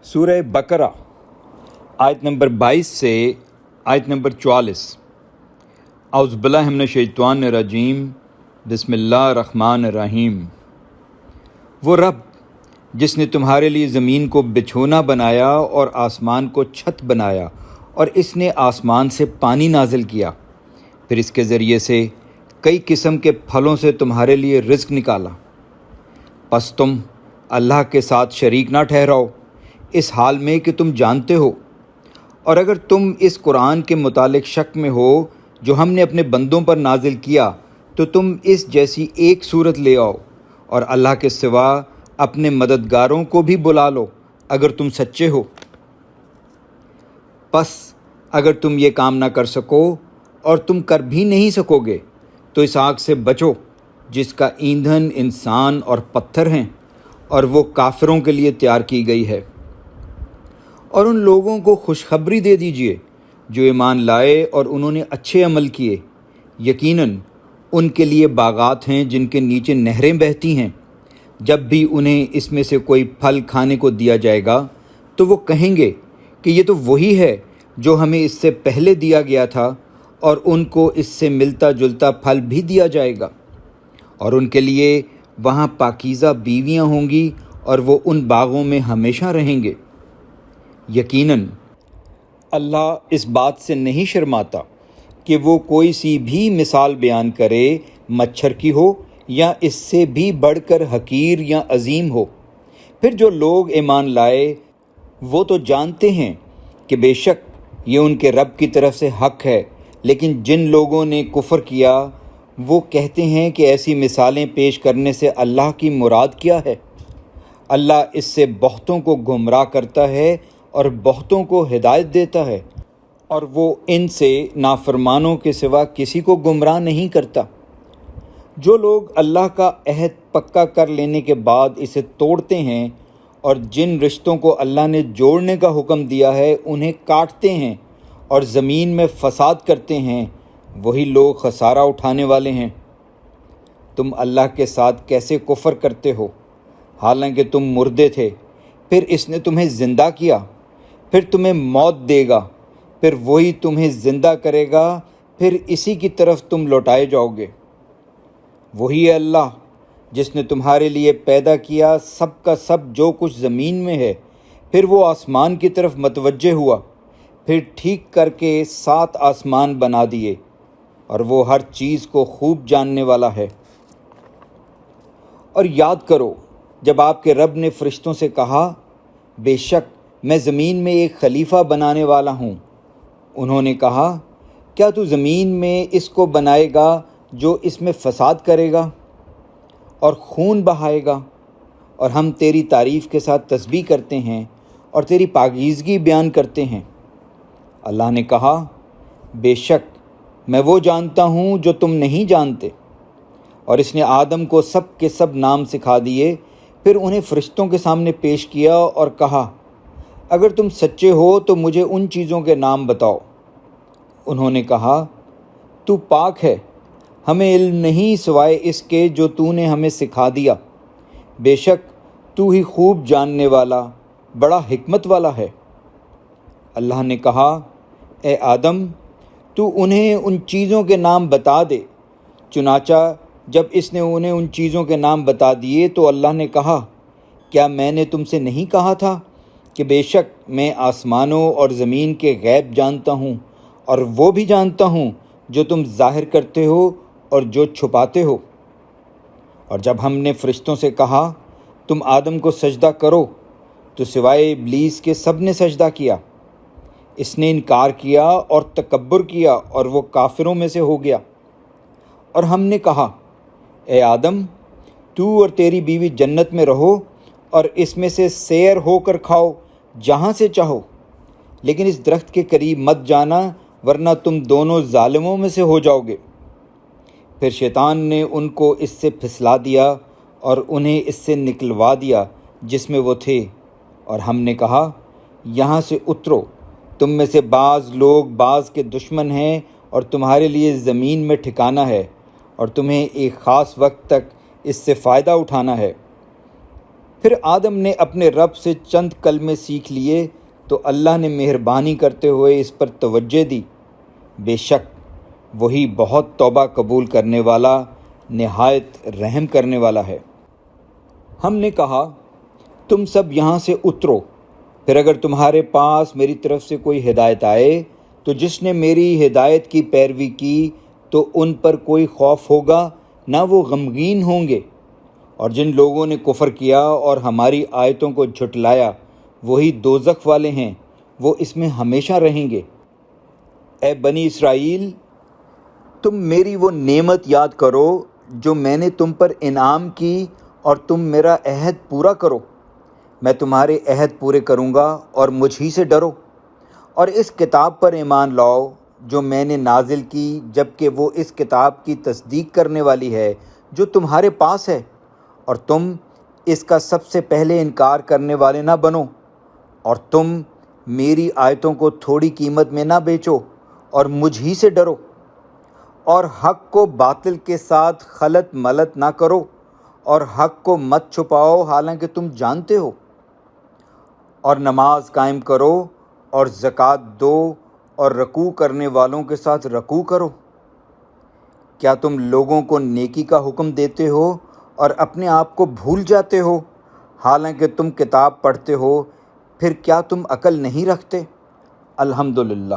سورہ بقرہ آیت نمبر 22 سے آیت نمبر 44۔ اعوذ باللہ من الشیطان الرجیم، بسم اللہ الرحمن الرحیم۔ وہ رب جس نے تمہارے لیے زمین کو بچھونا بنایا اور آسمان کو چھت بنایا، اور اس نے آسمان سے پانی نازل کیا، پھر اس کے ذریعے سے کئی قسم کے پھلوں سے تمہارے لیے رزق نکالا، پس تم اللہ کے ساتھ شریک نہ ٹھہراؤ اس حال میں کہ تم جانتے ہو۔ اور اگر تم اس قرآن کے متعلق شک میں ہو جو ہم نے اپنے بندوں پر نازل کیا، تو تم اس جیسی ایک صورت لے آؤ اور اللہ کے سوا اپنے مددگاروں کو بھی بلا لو اگر تم سچے ہو۔ پس اگر تم یہ کام نہ کر سکو اور تم کر بھی نہیں سکو گے تو اس آگ سے بچو جس کا ایندھن انسان اور پتھر ہیں، اور وہ کافروں کے لیے تیار کی گئی ہے۔ اور ان لوگوں کو خوشخبری دے دیجئے جو ایمان لائے اور انہوں نے اچھے عمل کیے، یقیناً ان کے لیے باغات ہیں جن کے نیچے نہریں بہتی ہیں، جب بھی انہیں اس میں سے کوئی پھل کھانے کو دیا جائے گا تو وہ کہیں گے کہ یہ تو وہی ہے جو ہمیں اس سے پہلے دیا گیا تھا، اور ان کو اس سے ملتا جلتا پھل بھی دیا جائے گا، اور ان کے لیے وہاں پاکیزہ بیویاں ہوں گی اور وہ ان باغوں میں ہمیشہ رہیں گے۔ یقیناً اللہ اس بات سے نہیں شرماتا کہ وہ کوئی سی بھی مثال بیان کرے، مچھر کی ہو یا اس سے بھی بڑھ کر حقیر یا عظیم ہو۔ پھر جو لوگ ایمان لائے وہ تو جانتے ہیں کہ بے شک یہ ان کے رب کی طرف سے حق ہے، لیکن جن لوگوں نے کفر کیا وہ کہتے ہیں کہ ایسی مثالیں پیش کرنے سے اللہ کی مراد کیا ہے؟ اللہ اس سے بہتوں کو گمراہ کرتا ہے اور بہتوں کو ہدایت دیتا ہے، اور وہ ان سے نافرمانوں کے سوا کسی کو گمراہ نہیں کرتا۔ جو لوگ اللہ کا عہد پکا کر لینے کے بعد اسے توڑتے ہیں اور جن رشتوں کو اللہ نے جوڑنے کا حکم دیا ہے انہیں کاٹتے ہیں اور زمین میں فساد کرتے ہیں، وہی لوگ خسارہ اٹھانے والے ہیں۔ تم اللہ کے ساتھ کیسے کفر کرتے ہو حالانکہ تم مردے تھے، پھر اس نے تمہیں زندہ کیا، پھر تمہیں موت دے گا، پھر وہی تمہیں زندہ کرے گا، پھر اسی کی طرف تم لوٹائے جاؤ گے۔ وہی ہے اللہ جس نے تمہارے لیے پیدا کیا سب کا سب جو کچھ زمین میں ہے، پھر وہ آسمان کی طرف متوجہ ہوا، پھر ٹھیک کر کے 7 آسمان بنا دیے، اور وہ ہر چیز کو خوب جاننے والا ہے۔ اور یاد کرو جب آپ کے رب نے فرشتوں سے کہا، بے شک میں زمین میں ایک خلیفہ بنانے والا ہوں، انہوں نے کہا، کیا تو زمین میں اس کو بنائے گا جو اس میں فساد کرے گا اور خون بہائے گا؟ اور ہم تیری تعریف کے ساتھ تسبیح کرتے ہیں اور تیری پاکیزگی بیان کرتے ہیں۔ اللہ نے کہا، بے شک میں وہ جانتا ہوں جو تم نہیں جانتے۔ اور اس نے آدم کو سب کے سب نام سکھا دیے، پھر انہیں فرشتوں کے سامنے پیش کیا اور کہا، اگر تم سچے ہو تو مجھے ان چیزوں کے نام بتاؤ۔ انہوں نے کہا، تو پاک ہے، ہمیں علم نہیں سوائے اس کے جو تو نے ہمیں سکھا دیا، بے شک تو ہی خوب جاننے والا، بڑا حکمت والا ہے۔ اللہ نے کہا، اے آدم تو انہیں ان چیزوں کے نام بتا دے۔ چنانچہ جب اس نے انہیں ان چیزوں کے نام بتا دیے تو اللہ نے کہا، کیا میں نے تم سے نہیں کہا تھا کہ بے شک میں آسمانوں اور زمین کے غیب جانتا ہوں، اور وہ بھی جانتا ہوں جو تم ظاہر کرتے ہو اور جو چھپاتے ہو؟ اور جب ہم نے فرشتوں سے کہا تم آدم کو سجدہ کرو تو سوائے ابلیس کے سب نے سجدہ کیا، اس نے انکار کیا اور تکبر کیا اور وہ کافروں میں سے ہو گیا۔ اور ہم نے کہا، اے آدم تو اور تیری بیوی جنت میں رہو اور اس میں سے سیر ہو کر کھاؤ جہاں سے چاہو، لیکن اس درخت کے قریب مت جانا ورنہ تم دونوں ظالموں میں سے ہو جاؤ گے۔ پھر شیطان نے ان کو اس سے پھسلا دیا اور انہیں اس سے نکلوا دیا جس میں وہ تھے، اور ہم نے کہا، یہاں سے اترو، تم میں سے بعض لوگ بعض کے دشمن ہیں اور تمہارے لیے زمین میں ٹھکانہ ہے، اور تمہیں ایک خاص وقت تک اس سے فائدہ اٹھانا ہے۔ پھر آدم نے اپنے رب سے چند کلمے سیکھ لیے تو اللہ نے مہربانی کرتے ہوئے اس پر توجہ دی، بے شک وہی بہت توبہ قبول کرنے والا، نہایت رحم کرنے والا ہے۔ ہم نے کہا تم سب یہاں سے اترو، پھر اگر تمہارے پاس میری طرف سے کوئی ہدایت آئے تو جس نے میری ہدایت کی پیروی کی تو ان پر کوئی خوف ہوگا نہ وہ غمگین ہوں گے، اور جن لوگوں نے کفر کیا اور ہماری آیتوں کو جھٹلایا وہی دوزخ والے ہیں، وہ اس میں ہمیشہ رہیں گے۔ اے بنی اسرائیل، تم میری وہ نعمت یاد کرو جو میں نے تم پر انعام کی، اور تم میرا عہد پورا کرو، میں تمہارے عہد پورے کروں گا، اور مجھ ہی سے ڈرو، اور اس کتاب پر ایمان لاؤ جو میں نے نازل کی، جبکہ وہ اس کتاب کی تصدیق کرنے والی ہے جو تمہارے پاس ہے، اور تم اس کا سب سے پہلے انکار کرنے والے نہ بنو، اور تم میری آیتوں کو تھوڑی قیمت میں نہ بیچو، اور مجھ ہی سے ڈرو، اور حق کو باطل کے ساتھ خلط ملط نہ کرو، اور حق کو مت چھپاؤ حالانکہ تم جانتے ہو، اور نماز قائم کرو اور زکوٰۃ دو، اور رکوع کرنے والوں کے ساتھ رکوع کرو۔ کیا تم لوگوں کو نیکی کا حکم دیتے ہو اور اپنے آپ کو بھول جاتے ہو، حالانکہ تم کتاب پڑھتے ہو؟ پھر کیا تم عقل نہیں رکھتے؟ الحمدللہ۔